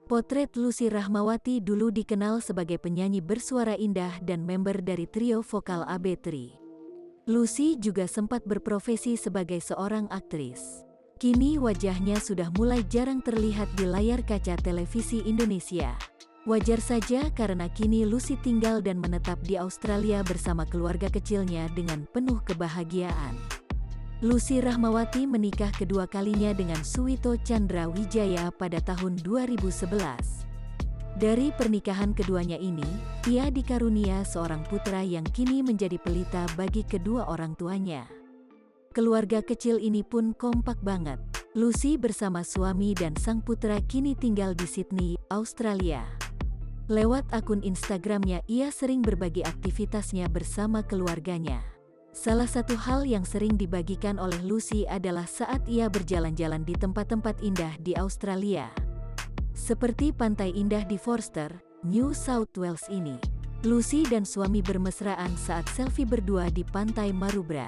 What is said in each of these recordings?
Potret Lucy Rahmawati dulu dikenal sebagai penyanyi bersuara indah dan member dari trio vokal AB3. Lucy juga sempat berprofesi sebagai seorang aktris. Kini wajahnya sudah mulai jarang terlihat di layar kaca televisi Indonesia. Wajar saja karena kini Lucy tinggal dan menetap di Australia bersama keluarga kecilnya dengan penuh kebahagiaan. Lucy Rahmawati menikah kedua kalinya dengan Suwito Chandra Wijaya pada tahun 2011. Dari pernikahan keduanya ini, ia dikarunia seorang putra yang kini menjadi pelita bagi kedua orang tuanya. Keluarga kecil ini pun kompak banget. Lucy bersama suami dan sang putra kini tinggal di Sydney, Australia. Lewat akun Instagramnya, ia sering berbagi aktivitasnya bersama keluarganya. Salah satu hal yang sering dibagikan oleh Lucy adalah saat ia berjalan-jalan di tempat-tempat indah di Australia. Seperti pantai indah di Forster, New South Wales ini. Lucy dan suami bermesraan saat selfie berdua di pantai Maroubra.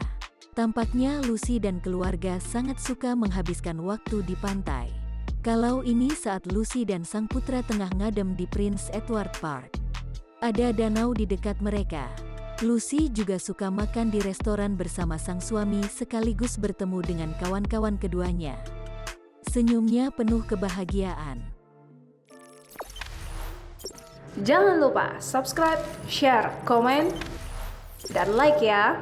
Tampaknya Lucy dan keluarga sangat suka menghabiskan waktu di pantai. Kalau ini saat Lucy dan sang putra tengah ngadem di Prince Edward Park. Ada danau di dekat mereka. Lucy juga suka makan di restoran bersama sang suami sekaligus bertemu dengan kawan-kawan keduanya. Senyumnya penuh kebahagiaan. Jangan lupa subscribe, share, komen, dan like ya.